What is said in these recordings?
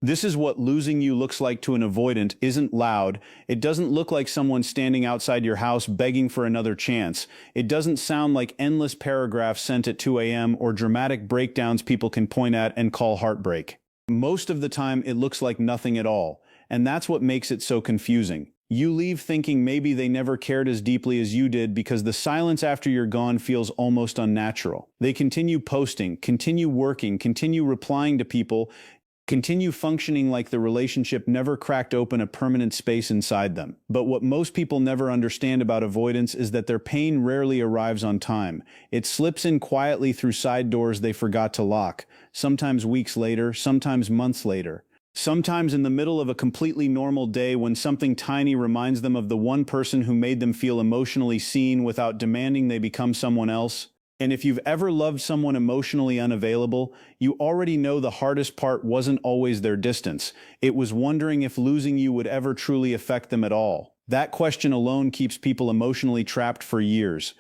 This is what losing you looks like to an avoidant. Isn't loud. It doesn't look like someone standing outside your house begging for another chance. It doesn't sound like endless paragraphs sent at 2 a.m. or dramatic breakdowns people can point at and call heartbreak. Most of the time, it looks like nothing at all, and that's what makes it so confusing. You leave thinking maybe they never cared as deeply as you did because the silence after you're gone feels almost unnatural. They continue posting, continue working, continue replying to people, continue functioning like the relationship never cracked open a permanent space inside them. But what most people never understand about avoidance is that their pain rarely arrives on time. It slips in quietly through side doors they forgot to lock, sometimes weeks later, sometimes months later. Sometimes in the middle of a completely normal day when something tiny reminds them of the one person who made them feel emotionally seen without demanding they become someone else. And if you've ever loved someone emotionally unavailable, you already know the hardest part wasn't always their distance. It was wondering if losing you would ever truly affect them at all. That question alone keeps people emotionally trapped for years.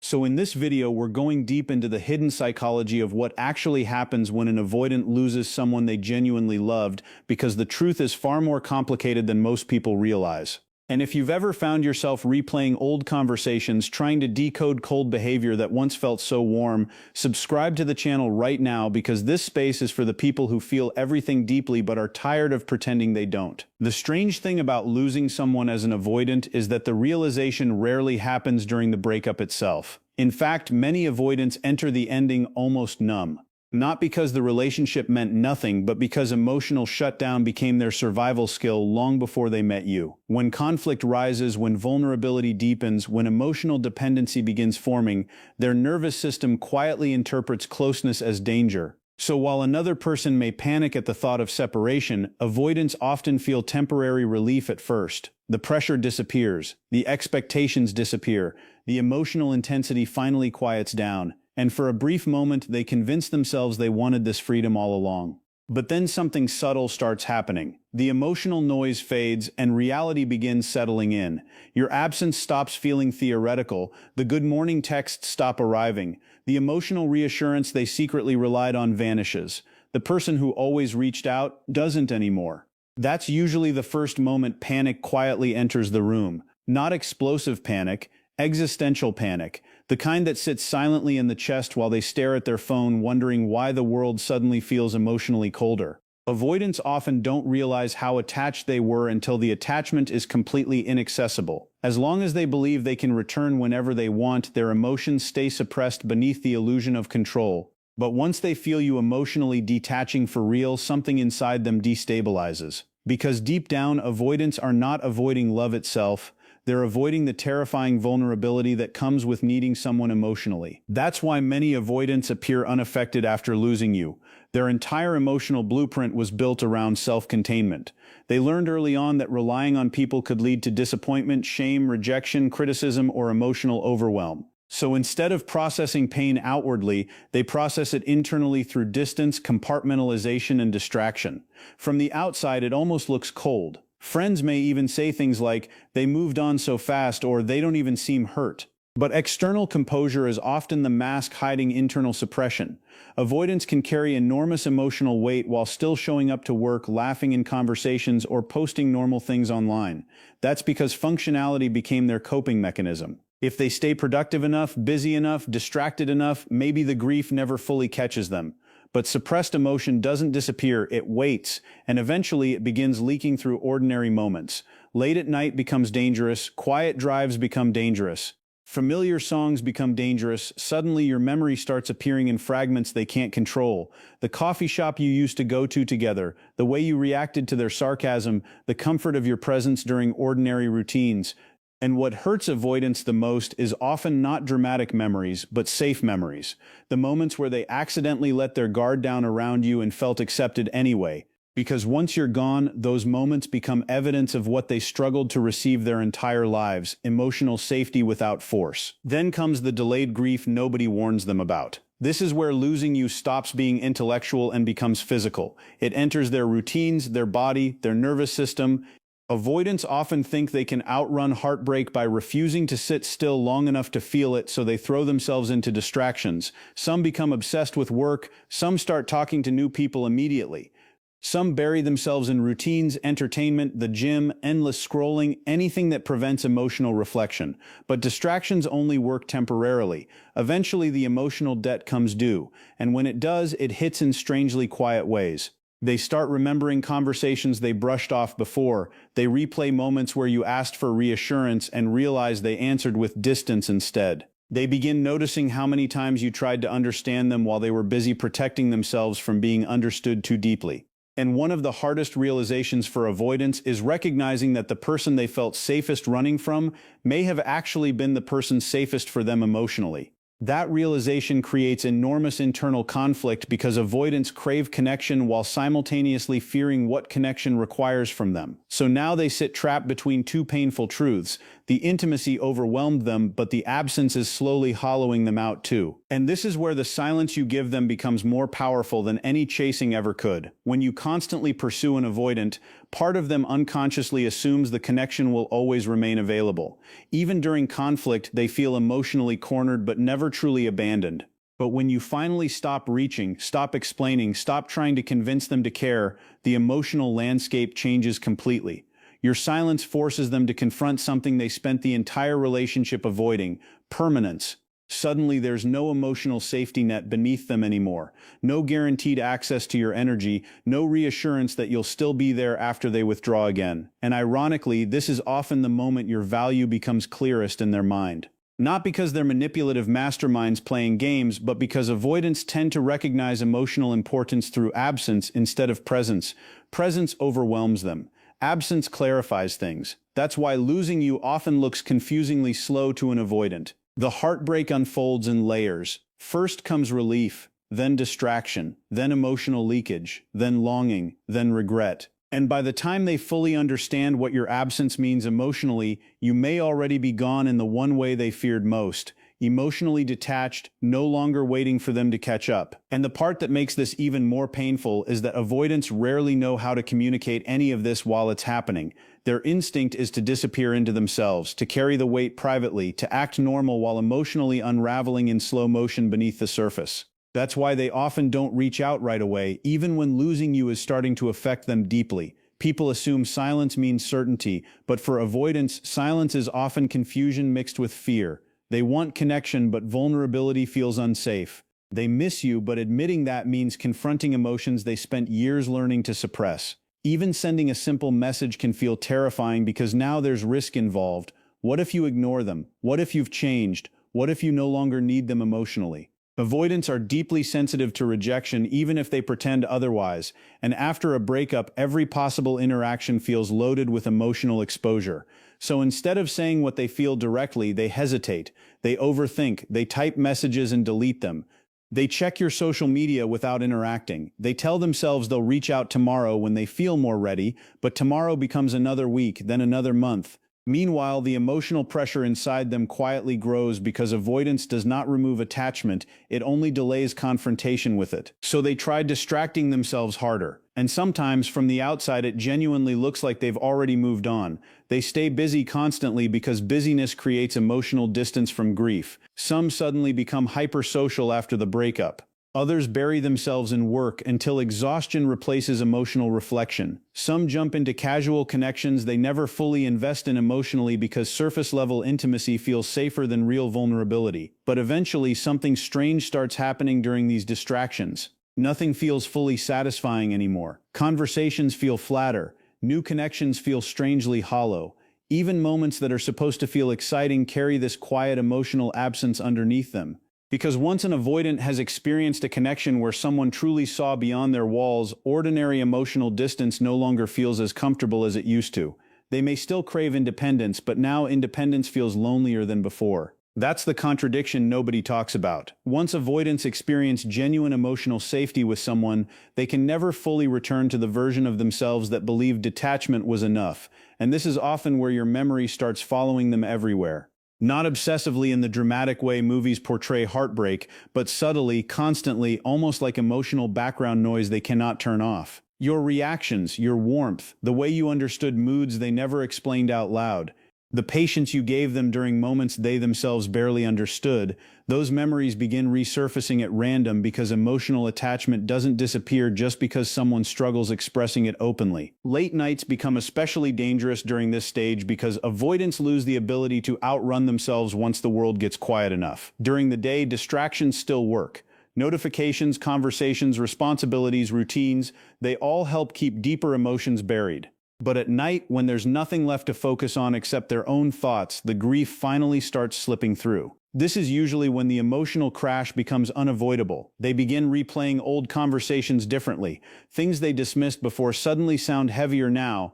So in this video, we're going deep into the hidden psychology of what actually happens when an avoidant loses someone they genuinely loved, because the truth is far more complicated than most people realize. And if you've ever found yourself replaying old conversations, trying to decode cold behavior that once felt so warm, subscribe to the channel right now, because this space is for the people who feel everything deeply but are tired of pretending they don't. The strange thing about losing someone as an avoidant is that the realization rarely happens during the breakup itself. In fact, many avoidants enter the ending almost numb. Not because the relationship meant nothing, but because emotional shutdown became their survival skill long before they met you. When conflict rises, when vulnerability deepens, when emotional dependency begins forming, their nervous system quietly interprets closeness as danger. So while another person may panic at the thought of separation, avoidants often feel temporary relief at first. The pressure disappears, the expectations disappear, the emotional intensity finally quiets down. And for a brief moment, they convince themselves they wanted this freedom all along. But then something subtle starts happening. The emotional noise fades and reality begins settling in. Your absence stops feeling theoretical, the good morning texts stop arriving, the emotional reassurance they secretly relied on vanishes. The person who always reached out doesn't anymore. That's usually the first moment panic quietly enters the room. Not explosive panic, existential panic. The kind that sits silently in the chest while they stare at their phone, wondering why the world suddenly feels emotionally colder. Avoidants often don't realize how attached they were until the attachment is completely inaccessible. As long as they believe they can return whenever they want, their emotions stay suppressed beneath the illusion of control. But once they feel you emotionally detaching for real, something inside them destabilizes. Because deep down, avoidants are not avoiding love itself. They're avoiding the terrifying vulnerability that comes with needing someone emotionally. That's why many avoidants appear unaffected after losing you. Their entire emotional blueprint was built around self-containment. They learned early on that relying on people could lead to disappointment, shame, rejection, criticism, or emotional overwhelm. So instead of processing pain outwardly, they process it internally through distance, compartmentalization, and distraction. From the outside, it almost looks cold. Friends may even say things like, "They moved on so fast," or "They don't even seem hurt." But external composure is often the mask hiding internal suppression. Avoidants can carry enormous emotional weight while still showing up to work, laughing in conversations, or posting normal things online. That's because functionality became their coping mechanism. If they stay productive enough, busy enough, distracted enough, maybe the grief never fully catches them. But suppressed emotion doesn't disappear, it waits, and eventually it begins leaking through ordinary moments. Late at night becomes dangerous, quiet drives become dangerous, familiar songs become dangerous, suddenly your memory starts appearing in fragments they can't control. The coffee shop you used to go to together, the way you reacted to their sarcasm, the comfort of your presence during ordinary routines. And what hurts avoidance the most is often not dramatic memories, but safe memories. The moments where they accidentally let their guard down around you and felt accepted anyway. Because once you're gone, those moments become evidence of what they struggled to receive their entire lives: emotional safety without force. Then comes the delayed grief nobody warns them about. This is where losing you stops being intellectual and becomes physical. It enters their routines, their body, their nervous system. Avoidants often think they can outrun heartbreak by refusing to sit still long enough to feel it, so they throw themselves into distractions. Some become obsessed with work, some start talking to new people immediately. Some bury themselves in routines, entertainment, the gym, endless scrolling, anything that prevents emotional reflection. But distractions only work temporarily. Eventually, the emotional debt comes due, and when it does, it hits in strangely quiet ways. They start remembering conversations they brushed off before. They replay moments where you asked for reassurance and realize they answered with distance instead. They begin noticing how many times you tried to understand them while they were busy protecting themselves from being understood too deeply. And one of the hardest realizations for avoidance is recognizing that the person they felt safest running from may have actually been the person safest for them emotionally. That realization creates enormous internal conflict because avoidants crave connection while simultaneously fearing what connection requires from them. So now they sit trapped between two painful truths. The intimacy overwhelmed them, but the absence is slowly hollowing them out too. And this is where the silence you give them becomes more powerful than any chasing ever could. When you constantly pursue an avoidant, part of them unconsciously assumes the connection will always remain available. Even during conflict, they feel emotionally cornered but never truly abandoned. But when you finally stop reaching, stop explaining, stop trying to convince them to care, the emotional landscape changes completely. Your silence forces them to confront something they spent the entire relationship avoiding: permanence. Suddenly there's no emotional safety net beneath them anymore, no guaranteed access to your energy, no reassurance that you'll still be there after they withdraw again. And ironically, this is often the moment your value becomes clearest in their mind. Not because they're manipulative masterminds playing games, but because avoidants tend to recognize emotional importance through absence instead of presence. Presence overwhelms them. Absence clarifies things. That's why losing you often looks confusingly slow to an avoidant. The heartbreak unfolds in layers. First comes relief, then distraction, then emotional leakage, then longing, then regret. And by the time they fully understand what your absence means emotionally, you may already be gone in the one way they feared most: emotionally detached, no longer waiting for them to catch up. And the part that makes this even more painful is that avoidants rarely know how to communicate any of this while it's happening. Their instinct is to disappear into themselves, to carry the weight privately, to act normal while emotionally unraveling in slow motion beneath the surface. That's why they often don't reach out right away, even when losing you is starting to affect them deeply. People assume silence means certainty, but for avoidants, silence is often confusion mixed with fear. They want connection, but vulnerability feels unsafe. They miss you, but admitting that means confronting emotions they spent years learning to suppress. Even sending a simple message can feel terrifying because now there's risk involved. What if you ignore them? What if you've changed? What if you no longer need them emotionally? Avoidants are deeply sensitive to rejection even if they pretend otherwise, and after a breakup, every possible interaction feels loaded with emotional exposure. So instead of saying what they feel directly, they hesitate, they overthink, they type messages and delete them. They check your social media without interacting. They tell themselves they'll reach out tomorrow when they feel more ready, but tomorrow becomes another week, then another month. Meanwhile, the emotional pressure inside them quietly grows because avoidance does not remove attachment, it only delays confrontation with it. So they try distracting themselves harder. And sometimes, from the outside, it genuinely looks like they've already moved on. They stay busy constantly because busyness creates emotional distance from grief. Some suddenly become hypersocial after the breakup. Others bury themselves in work until exhaustion replaces emotional reflection. Some jump into casual connections they never fully invest in emotionally because surface-level intimacy feels safer than real vulnerability. But eventually, something strange starts happening during these distractions. Nothing feels fully satisfying anymore. Conversations feel flatter. New connections feel strangely hollow. Even moments that are supposed to feel exciting carry this quiet emotional absence underneath them. Because once an avoidant has experienced a connection where someone truly saw beyond their walls, ordinary emotional distance no longer feels as comfortable as it used to. They may still crave independence, but now independence feels lonelier than before. That's the contradiction nobody talks about. Once avoidants experience genuine emotional safety with someone, they can never fully return to the version of themselves that believed detachment was enough. And this is often where your memory starts following them everywhere. Not obsessively in the dramatic way movies portray heartbreak, but subtly, constantly, almost like emotional background noise they cannot turn off. Your reactions, your warmth, the way you understood moods they never explained out loud. The patience you gave them during moments they themselves barely understood, those memories begin resurfacing at random because emotional attachment doesn't disappear just because someone struggles expressing it openly. Late nights become especially dangerous during this stage because avoidants lose the ability to outrun themselves once the world gets quiet enough. During the day, distractions still work. Notifications, conversations, responsibilities, routines, they all help keep deeper emotions buried. But at night, when there's nothing left to focus on except their own thoughts, the grief finally starts slipping through. This is usually when the emotional crash becomes unavoidable. They begin replaying old conversations differently. Things they dismissed before suddenly sound heavier now.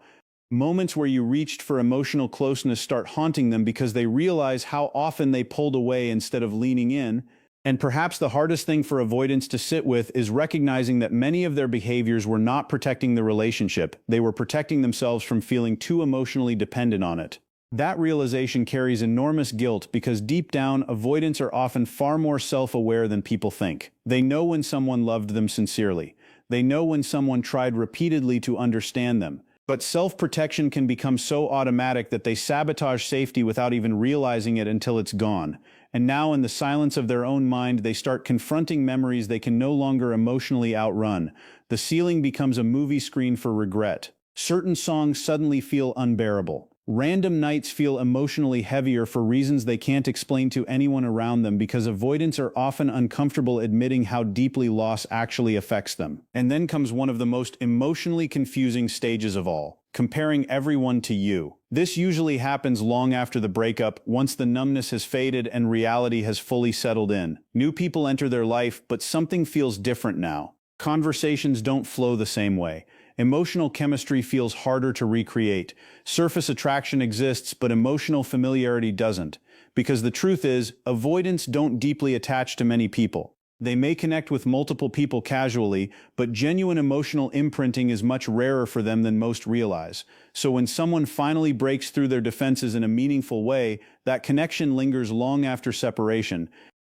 Moments where you reached for emotional closeness start haunting them because they realize how often they pulled away instead of leaning in. And perhaps the hardest thing for avoidants to sit with is recognizing that many of their behaviors were not protecting the relationship, they were protecting themselves from feeling too emotionally dependent on it. That realization carries enormous guilt because deep down, avoidants are often far more self-aware than people think. They know when someone loved them sincerely. They know when someone tried repeatedly to understand them. But self-protection can become so automatic that they sabotage safety without even realizing it until it's gone. And now, in the silence of their own mind, they start confronting memories they can no longer emotionally outrun. The ceiling becomes a movie screen for regret. Certain songs suddenly feel unbearable. Random nights feel emotionally heavier for reasons they can't explain to anyone around them because avoidants are often uncomfortable admitting how deeply loss actually affects them. And then comes one of the most emotionally confusing stages of all: comparing everyone to you. This usually happens long after the breakup, once the numbness has faded and reality has fully settled in. New people enter their life, but something feels different now. Conversations don't flow the same way. Emotional chemistry feels harder to recreate. Surface attraction exists, but emotional familiarity doesn't. Because the truth is, avoidants don't deeply attach to many people. They may connect with multiple people casually, but genuine emotional imprinting is much rarer for them than most realize. So when someone finally breaks through their defenses in a meaningful way, that connection lingers long after separation.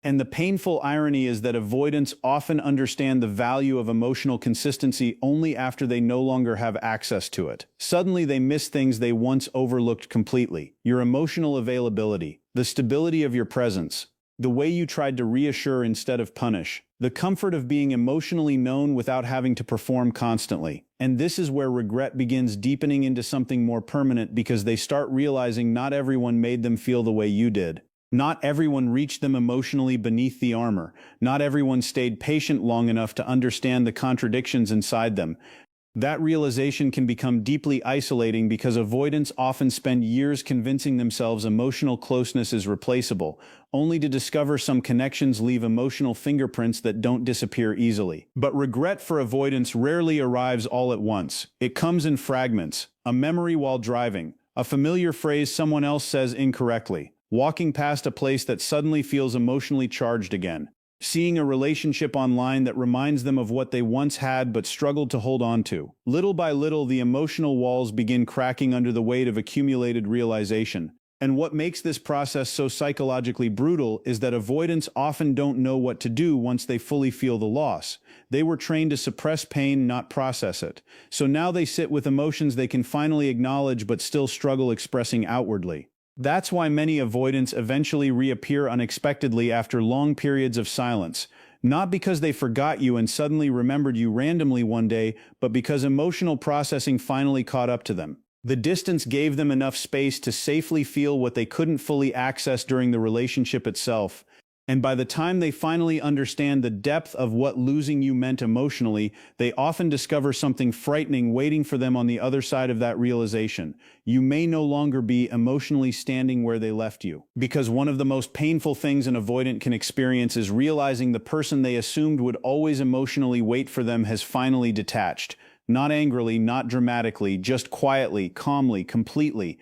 And the painful irony is that avoidants often understand the value of emotional consistency only after they no longer have access to it. Suddenly they miss things they once overlooked completely: your emotional availability, the stability of your presence, the way you tried to reassure instead of punish, the comfort of being emotionally known without having to perform constantly. And this is where regret begins deepening into something more permanent because they start realizing not everyone made them feel the way you did. Not everyone reached them emotionally beneath the armor. Not everyone stayed patient long enough to understand the contradictions inside them. That realization can become deeply isolating because avoidants often spend years convincing themselves emotional closeness is replaceable, only to discover some connections leave emotional fingerprints that don't disappear easily. But regret for avoidance rarely arrives all at once. It comes in fragments: a memory while driving, a familiar phrase someone else says incorrectly, walking past a place that suddenly feels emotionally charged again, seeing a relationship online that reminds them of what they once had but struggled to hold on to. Little by little, the emotional walls begin cracking under the weight of accumulated realization. And what makes this process so psychologically brutal is that avoidants often don't know what to do once they fully feel the loss. They were trained to suppress pain, not process it. So now they sit with emotions they can finally acknowledge but still struggle expressing outwardly. That's why many avoidants eventually reappear unexpectedly after long periods of silence, not because they forgot you and suddenly remembered you randomly one day, but because emotional processing finally caught up to them. The distance gave them enough space to safely feel what they couldn't fully access during the relationship itself. And by the time they finally understand the depth of what losing you meant emotionally, they often discover something frightening waiting for them on the other side of that realization. You may no longer be emotionally standing where they left you. Because one of the most painful things an avoidant can experience is realizing the person they assumed would always emotionally wait for them has finally detached. Not angrily, not dramatically, just quietly, calmly, completely.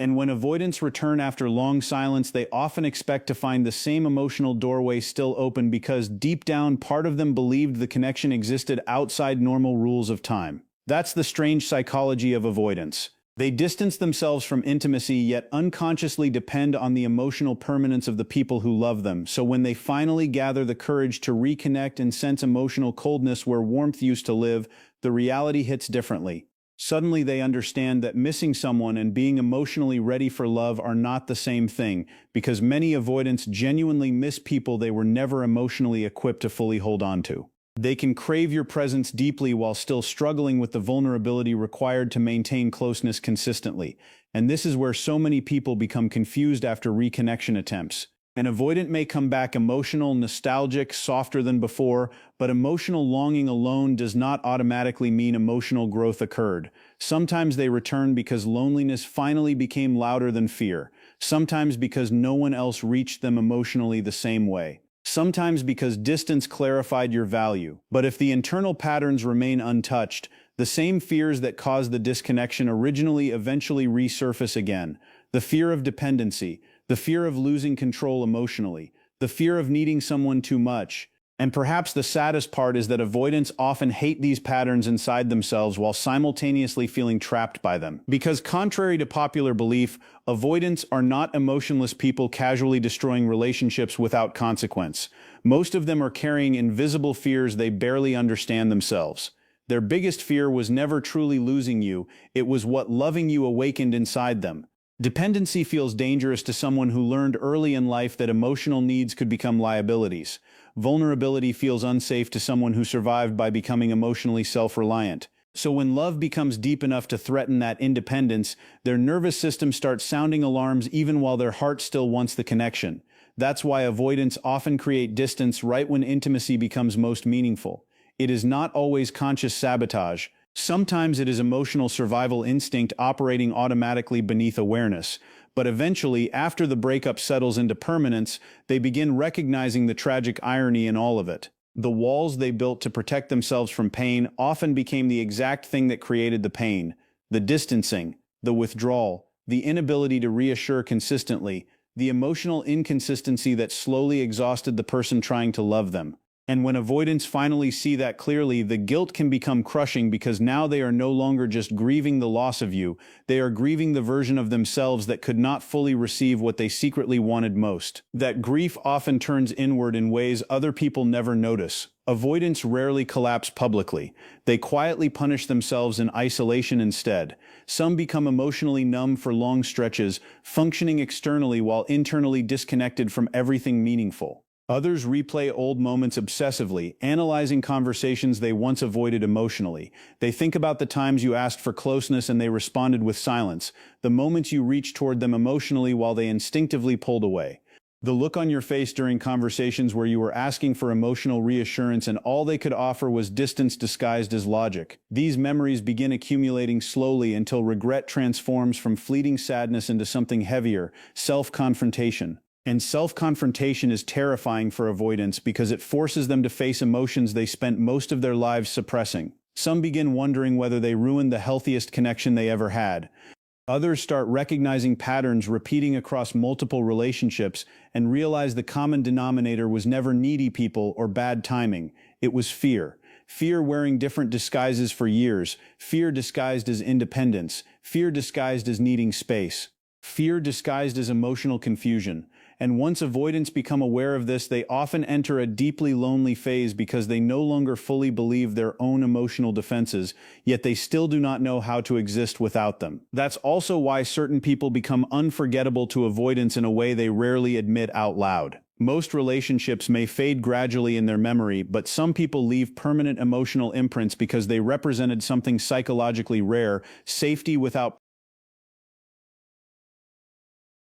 And when avoidants return after long silence, they often expect to find the same emotional doorway still open because deep down, part of them believed the connection existed outside normal rules of time. That's the strange psychology of avoidance. They distance themselves from intimacy, yet unconsciously depend on the emotional permanence of the people who love them. So when they finally gather the courage to reconnect and sense emotional coldness where warmth used to live, the reality hits differently. Suddenly they understand that missing someone and being emotionally ready for love are not the same thing, because many avoidants genuinely miss people they were never emotionally equipped to fully hold on to. They can crave your presence deeply while still struggling with the vulnerability required to maintain closeness consistently. And this is where so many people become confused after reconnection attempts. An avoidant may come back emotional, nostalgic, softer than before, but emotional longing alone does not automatically mean emotional growth occurred. Sometimes they return because loneliness finally became louder than fear. Sometimes because no one else reached them emotionally the same way. Sometimes because distance clarified your value. But if the internal patterns remain untouched, the same fears that caused the disconnection originally eventually resurface again. The fear of dependency, the fear of losing control emotionally, the fear of needing someone too much. And perhaps the saddest part is that avoidants often hate these patterns inside themselves while simultaneously feeling trapped by them. Because contrary to popular belief, avoidants are not emotionless people casually destroying relationships without consequence. Most of them are carrying invisible fears they barely understand themselves. Their biggest fear was never truly losing you, it was what loving you awakened inside them. Dependency feels dangerous to someone who learned early in life that emotional needs could become liabilities. Vulnerability feels unsafe to someone who survived by becoming emotionally self-reliant. So when love becomes deep enough to threaten that independence, their nervous system starts sounding alarms even while their heart still wants the connection. That's why avoidants often create distance right when intimacy becomes most meaningful. It is not always conscious sabotage. Sometimes it is emotional survival instinct operating automatically beneath awareness. But eventually, after the breakup settles into permanence, they begin recognizing the tragic irony in all of it. The walls they built to protect themselves from pain often became the exact thing that created the pain. The distancing, the withdrawal, the inability to reassure consistently, the emotional inconsistency that slowly exhausted the person trying to love them. And when avoidants finally see that clearly, the guilt can become crushing because now they are no longer just grieving the loss of you, they are grieving the version of themselves that could not fully receive what they secretly wanted most. That grief often turns inward in ways other people never notice. Avoidants rarely collapse publicly. They quietly punish themselves in isolation instead. Some become emotionally numb for long stretches, functioning externally while internally disconnected from everything meaningful. Others replay old moments obsessively, analyzing conversations they once avoided emotionally. They think about the times you asked for closeness and they responded with silence, the moments you reached toward them emotionally while they instinctively pulled away. The look on your face during conversations where you were asking for emotional reassurance and all they could offer was distance disguised as logic. These memories begin accumulating slowly until regret transforms from fleeting sadness into something heavier, self-confrontation. And self-confrontation is terrifying for avoidants because it forces them to face emotions they spent most of their lives suppressing. Some begin wondering whether they ruined the healthiest connection they ever had. Others start recognizing patterns repeating across multiple relationships and realize the common denominator was never needy people or bad timing. It was fear. Fear wearing different disguises for years. Fear disguised as independence. Fear disguised as needing space. Fear disguised as emotional confusion. And once avoidants become aware of this, they often enter a deeply lonely phase because they no longer fully believe their own emotional defenses, yet they still do not know how to exist without them. That's also why certain people become unforgettable to avoidants in a way they rarely admit out loud. Most relationships may fade gradually in their memory, but some people leave permanent emotional imprints because they represented something psychologically rare: safety without